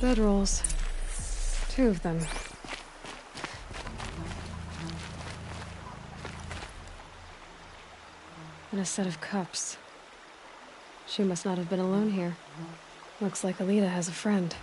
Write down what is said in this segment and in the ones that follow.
Bedrolls. 2 of them. And a set of cups. She must not have been alone here. Looks like Alita has a friend.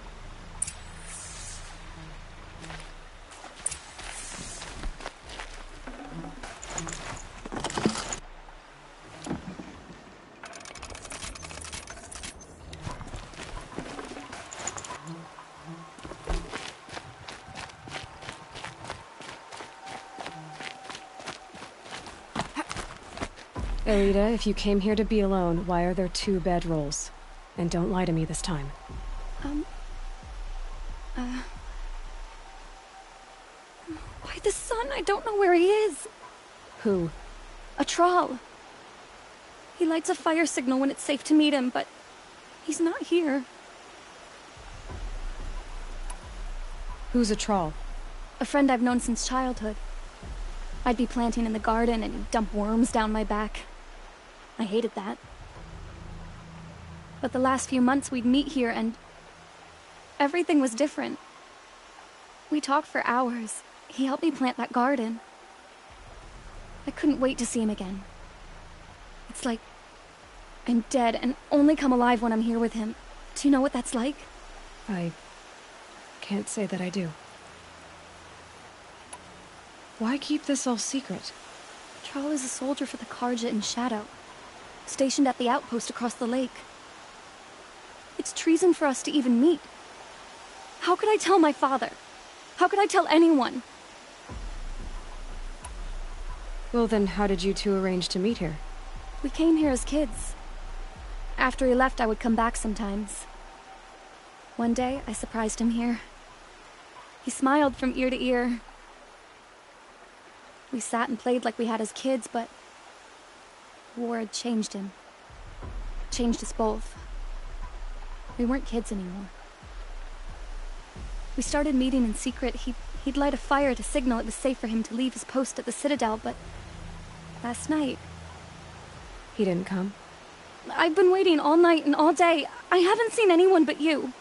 Alita, if you came here to be alone, why are there 2 bedrolls? And don't lie to me this time. Why the sun? I don't know where he is. Who? A troll. He lights a fire signal when it's safe to meet him, but he's not here. Who's a troll? A friend I've known since childhood. I'd be planting in the garden and he'd dump worms down my back. I hated that. But the last few months we'd meet here and everything was different. We talked for hours. He helped me plant that garden. I couldn't wait to see him again. It's like I'm dead and only come alive when I'm here with him. Do you know what that's like? I can't say that I do. Why keep this all secret? Charl is a soldier for the Karja in Shadow, stationed at the outpost across the lake. It's treason for us to even meet. How could I tell my father? How could I tell anyone? Well then, how did you 2 arrange to meet here? We came here as kids. After he left, I would come back sometimes. One day, I surprised him here. He smiled from ear to ear. We sat and played like we had as kids, but war had changed him. Changed us both. We weren't kids anymore. We started meeting in secret. He'd light a fire to signal it was safe for him to leave his post at the Citadel, but last night... He didn't come? I've been waiting all night and all day. I haven't seen anyone but you.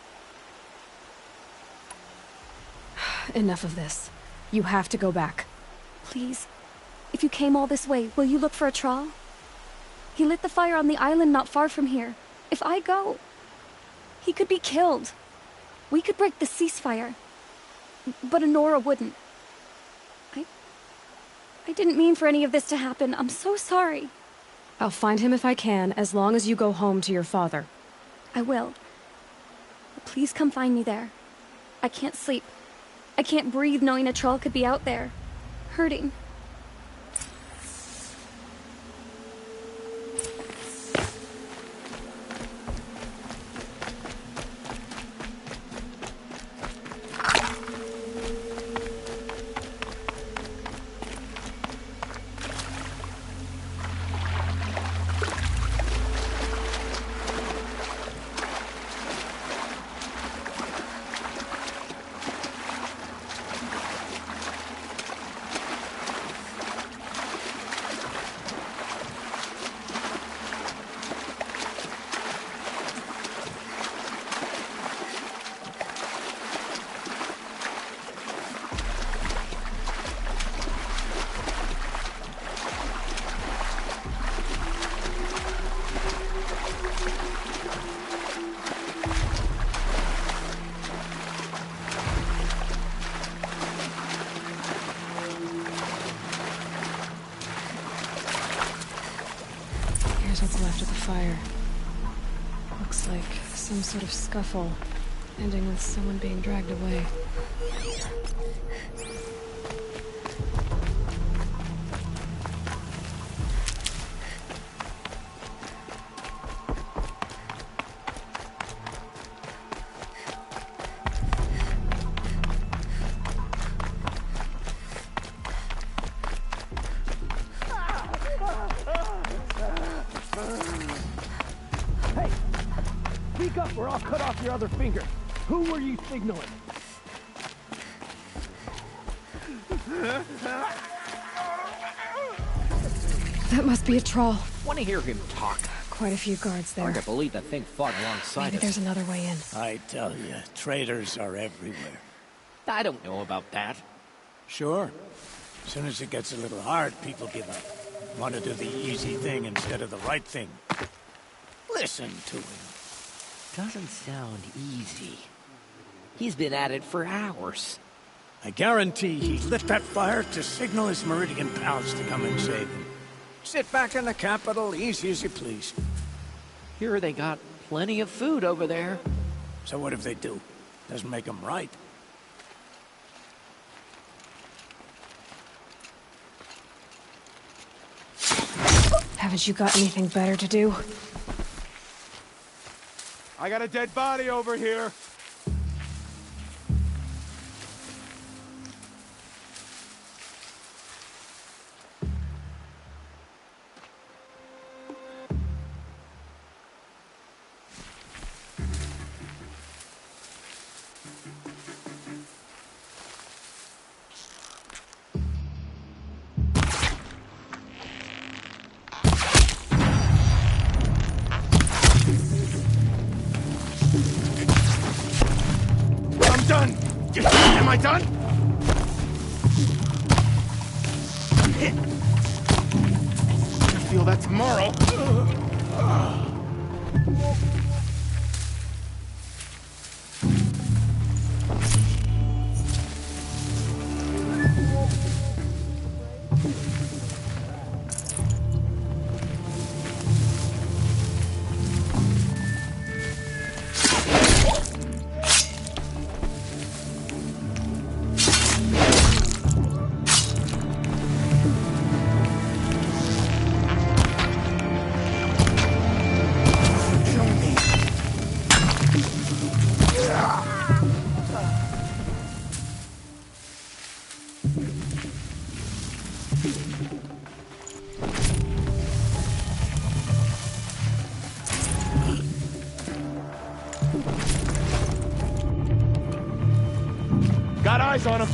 Enough of this. You have to go back. Please, if you came all this way, will you look for a troll? He lit the fire on the island not far from here. If I go, he could be killed. We could break the ceasefire, but Honora wouldn't. I didn't mean for any of this to happen. I'm so sorry. I'll find him if I can, as long as you go home to your father. I will. But please come find me there. I can't sleep. I can't breathe knowing a troll could be out there, hurting. What's left of the fire. Looks like some sort of scuffle, ending with someone being dragged away. Speak up or I'll cut off your other finger. Who were you signaling? That must be a troll. Want to hear him talk? quite a few guards there. Hard to believe the thing fought alongside Maybe us. there's another way in. I tell you, traitors are everywhere. I don't know about that. Sure. As soon as it gets a little hard, people give up. Want to do the easy thing instead of the right thing. Listen to him. Doesn't sound easy. He's been at it for hours. I guarantee he lit that fire to signal his Meridian pals to come and save him. Sit back in the capital, easy as you please. Here they got plenty of food over there. So what if they do? Doesn't make them right. Haven't you got anything better to do? I got a dead body over here. Done! Am I done? Gonna feel that tomorrow. Got eyes on him.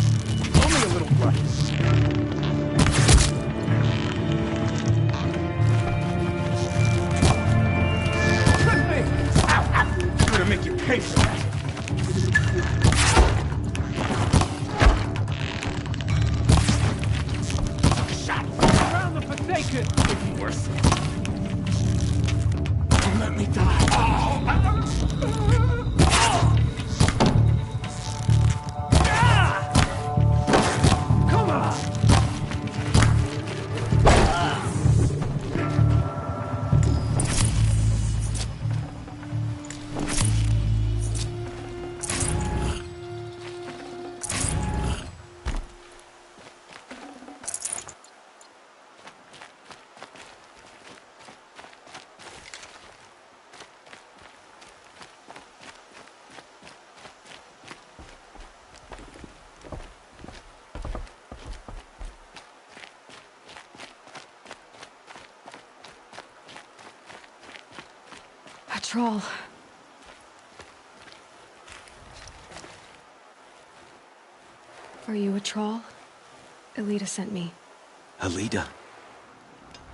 Only a little price. Let me! Ow, ow! I'm gonna make you pay for that. Shot! Around the Forsaken! Even worse. Don't let me die. Come on! A troll. Are you a troll? Elita sent me. Alida.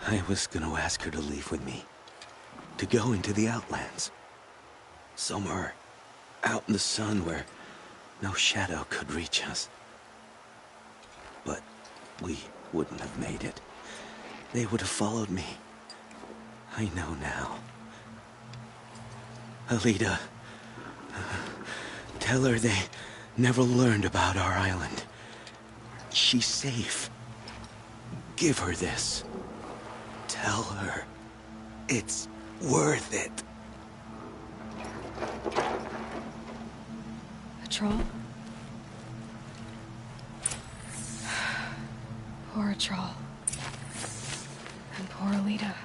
I was gonna ask her to leave with me. To go into the Outlands. Somewhere out in the sun where no shadow could reach us. But we wouldn't have made it. They would have followed me. I know now. Alida, tell her they never learned about our island. She's safe. Give her this. Tell her it's worth it. A troll? Poor troll. And poor Alita.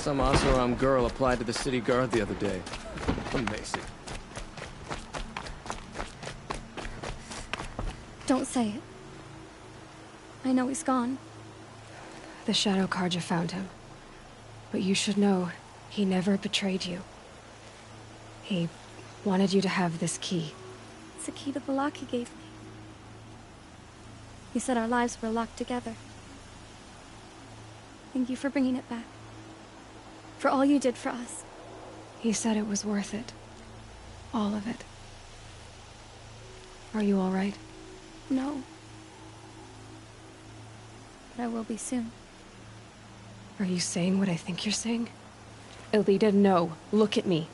Some Asaram girl applied to the city guard the other day. Amazing. Don't say it. I know he's gone. The Shadow Karja found him. But you should know, he never betrayed you. He wanted you to have this key. It's a key to the lock he gave me. He said our lives were locked together. Thank you for bringing it back. For all you did for us. He said it was worth it. All of it. Are you all right? No. But I will be soon. Are you saying what I think you're saying? Elita, no. Look at me.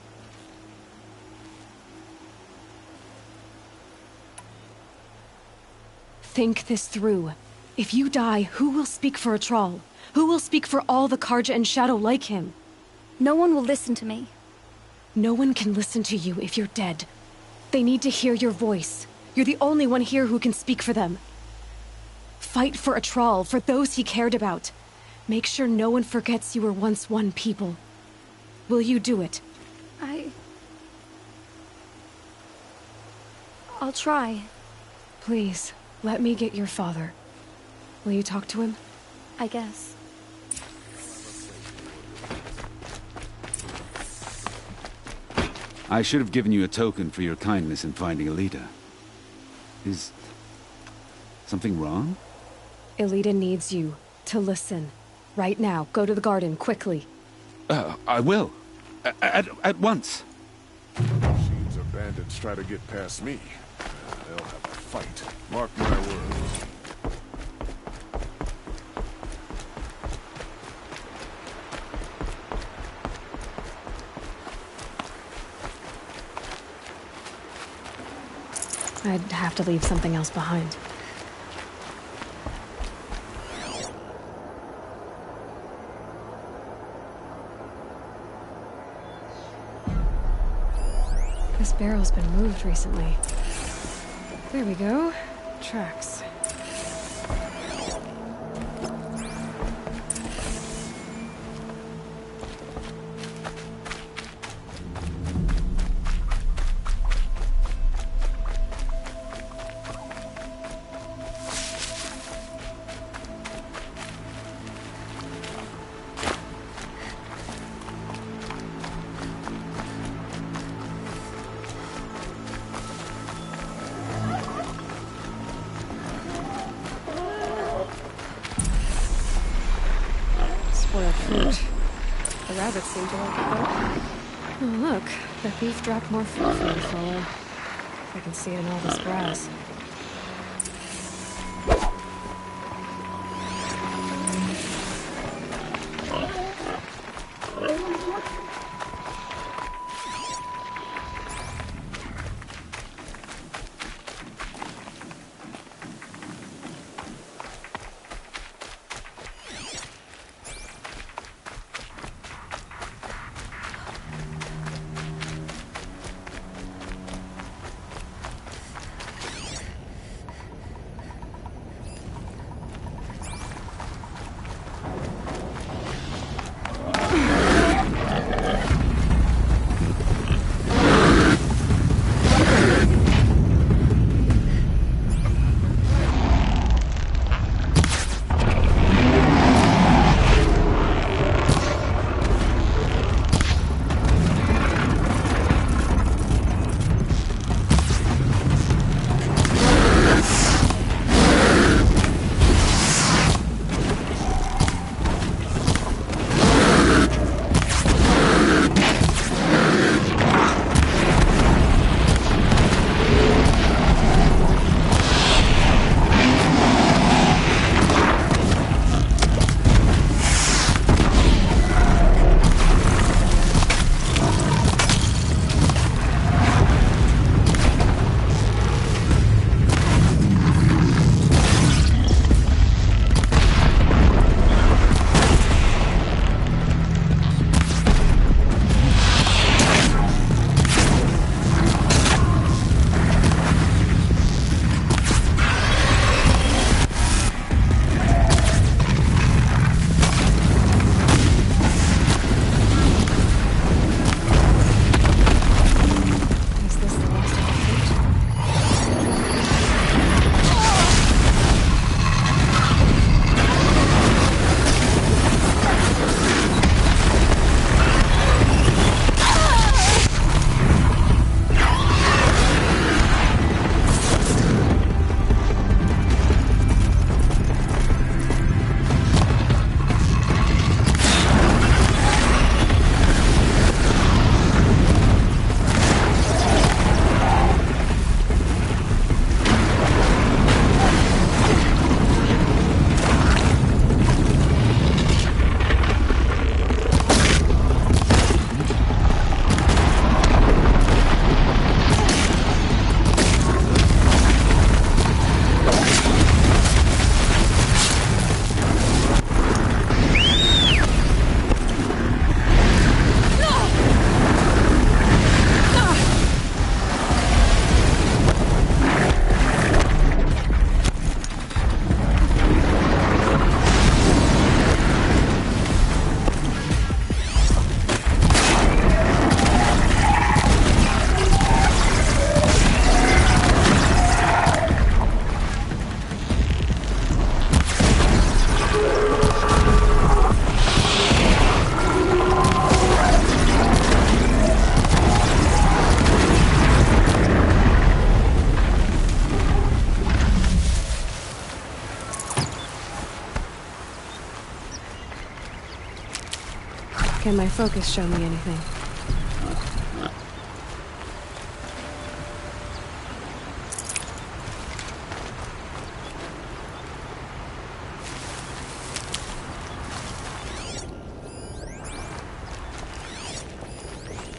Think this through. If you die, who will speak for Atral? Who will speak for all the Karja and Shadow like him? No one will listen to me. No one can listen to you if you're dead. They need to hear your voice. You're the only one here who can speak for them. Fight for Atral, for those he cared about. Make sure no one forgets you were once one people. Will you do it? I'll try. Please, let me get your father. Will you talk to him? I guess. I should have given you a token for your kindness in finding Elita. Is something wrong? Elita needs you to listen. Right now, go to the garden, quickly. I will. At once. Machines or bandits try to get past me. They'll have a fight. Mark my words. I'd have to leave something else behind. This barrel's been moved recently. There we go. Tracks. Spoiled fruit. The rabbits seem to like it though. Oh, look. The thief dropped more fruit for the fellow. If I can see it in all this grass. Can my focus show me anything?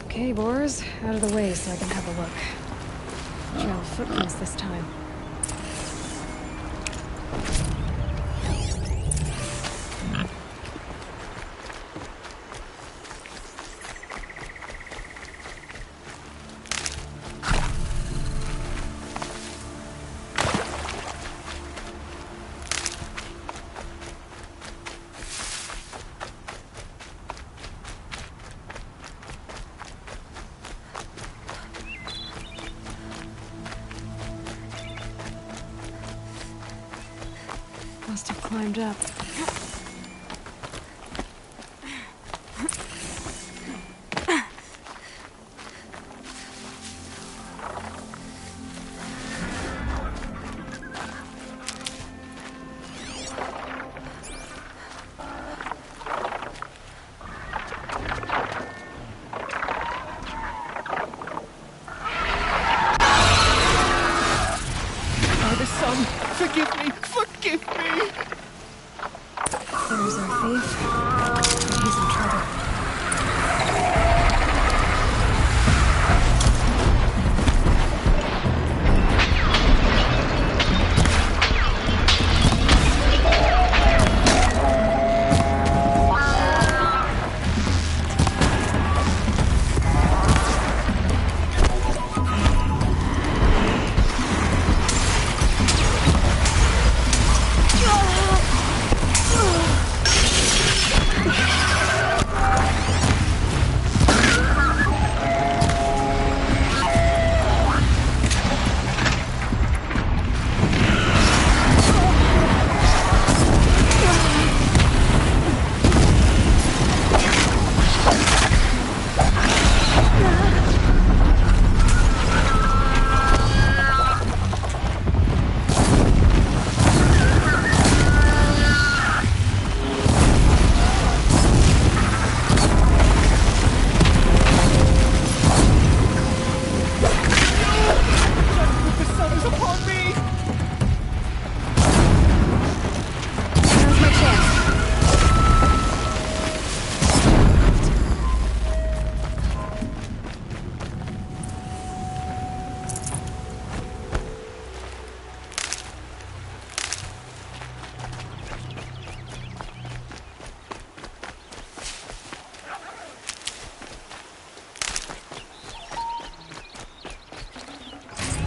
Okay, boars, out of the way so I can have a look. Trail of footprints this time. Must have climbed up. Father, son, forgive me! Forgive me! There's our thief. He's in trouble. The sun is upon me! Now's my chance.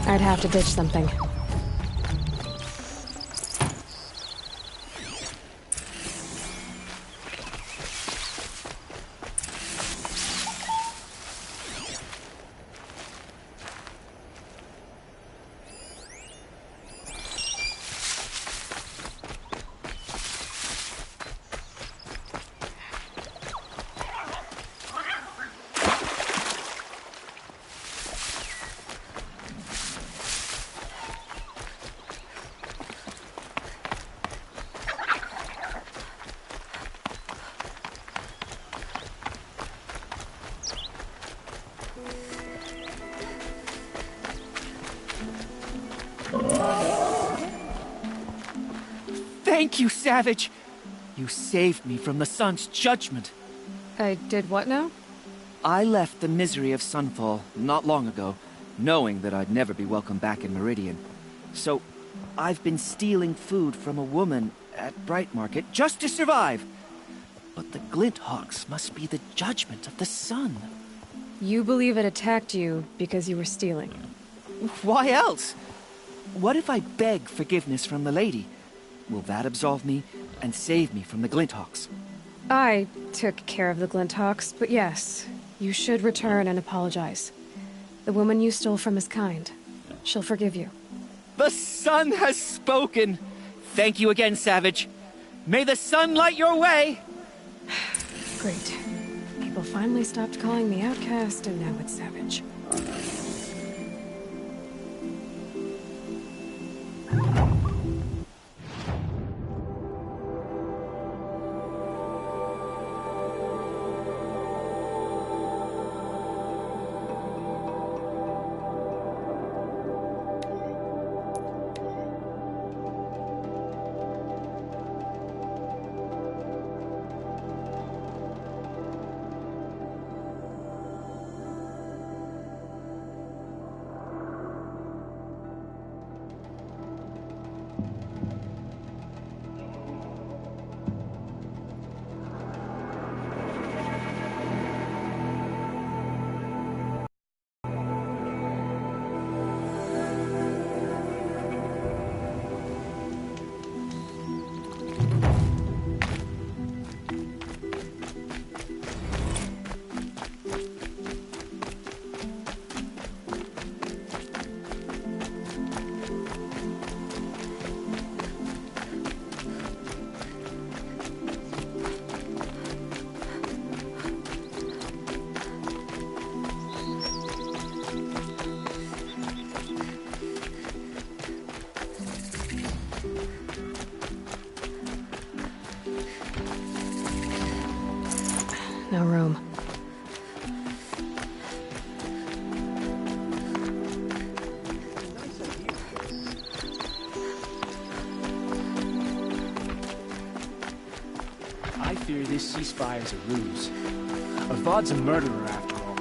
I'd have to ditch something. Thank you, Savage! You saved me from the sun's judgment. I did what now? I left the misery of Sunfall not long ago, knowing that I'd never be welcome back in Meridian. So, I've been stealing food from a woman at Bright Market just to survive. But the Glint Hawks must be the judgment of the sun. You believe it attacked you because you were stealing. Why else? What if I beg forgiveness from the lady? Will that absolve me and save me from the Glint Hawks? I took care of the Glinthawks, but yes, you should return and apologize. The woman you stole from is kind. She'll forgive you. The sun has spoken! Thank you again, Savage. May the sun light your way! Great. People finally stopped calling me outcast, and now it's Savage. No room. I fear this ceasefire's a ruse. Avad's a murderer, after all.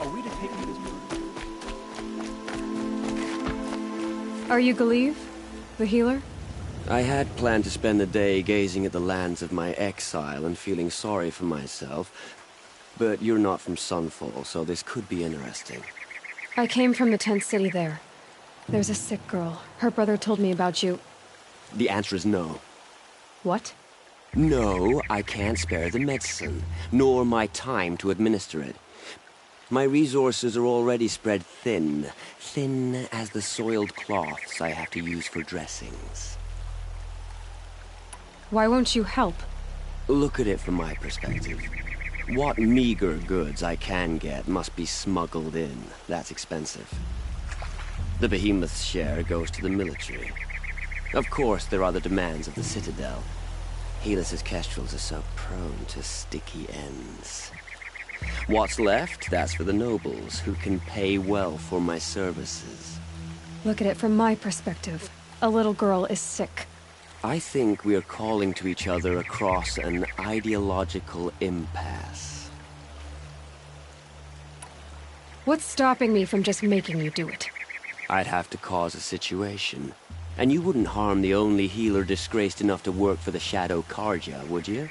Are we to take him as Are you Galeev? The healer? I had planned to spend the day gazing at the lands of my exile and feeling sorry for myself. But you're not from Sunfall, so this could be interesting. I came from the tent city there. There's a sick girl. Her brother told me about you. The answer is no. What? No, I can't spare the medicine, nor my time to administer it. My resources are already spread thin. Thin as the soiled cloths I have to use for dressings. Why won't you help? Look at it from my perspective. What meager goods I can get must be smuggled in. That's expensive. The behemoth's share goes to the military. Of course, there are the demands of the Citadel. Helis's kestrels are so prone to sticky ends. What's left, that's for the nobles, who can pay well for my services. Look at it from my perspective. A little girl is sick. I think we are calling to each other across an ideological impasse. What's stopping me from just making you do it? I'd have to cause a situation. And you wouldn't harm the only healer disgraced enough to work for the Shadow Karja, would you?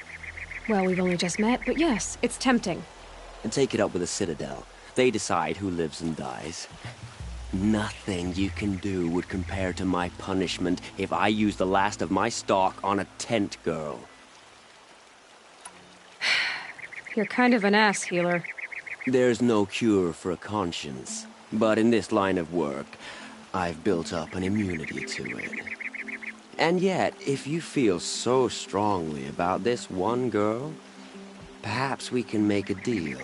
Well, we've only just met, but yes, it's tempting. And take it up with the Citadel. They decide who lives and dies. Nothing you can do would compare to my punishment if I use the last of my stock on a tent girl. You're kind of an ass, healer. There's no cure for a conscience. But in this line of work, I've built up an immunity to it. And yet, if you feel so strongly about this one girl, perhaps we can make a deal.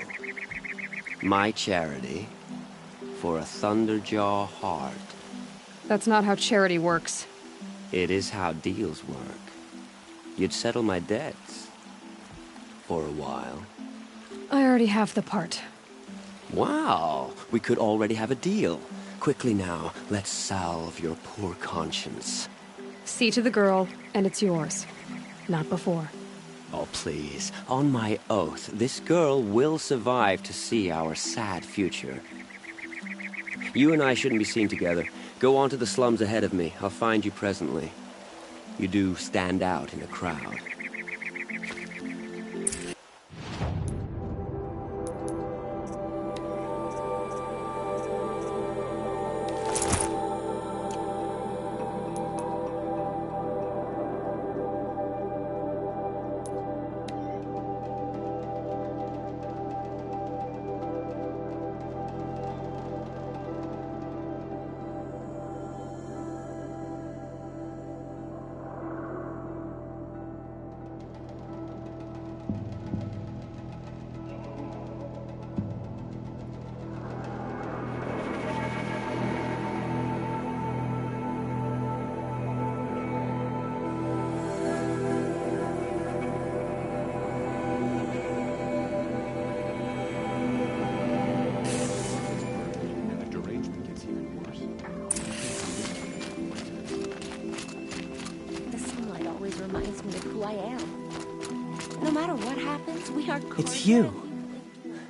My charity for a Thunderjaw heart. That's not how charity works. It is how deals work. You'd settle my debts. For a while. I already have the part. Wow, we could already have a deal. Quickly now, let's salve your poor conscience. See to the girl, and it's yours. Not before. Oh, please. On my oath, this girl will survive to see our sad future. You and I shouldn't be seen together. Go on to the slums ahead of me. I'll find you presently. You do stand out in a crowd. Reminds me of who I am. No matter what happens, we are... It's you.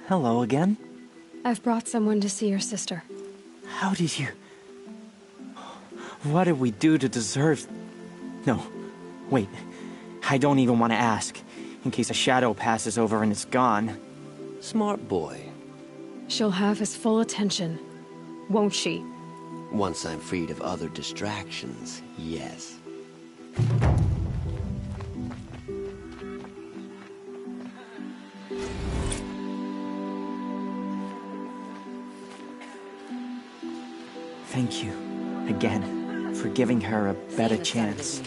Hello again. I've brought someone to see your sister. How did you... What did we do to deserve... No, wait. I don't even want to ask, in case a shadow passes over and it's gone. Smart boy. She'll have his full attention, won't she? Once I'm freed of other distractions, yes. Thank you, again, for giving her a better chance.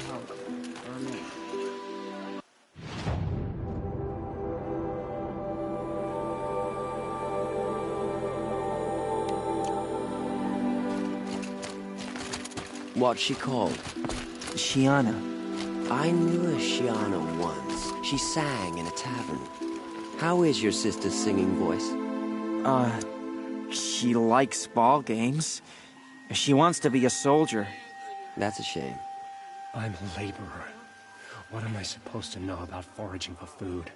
What's she called? Shiana. I knew a Shiana once. She sang in a tavern. How is your sister's singing voice? She likes ball games. She wants to be a soldier. That's a shame. I'm a laborer. What am I supposed to know about foraging for food?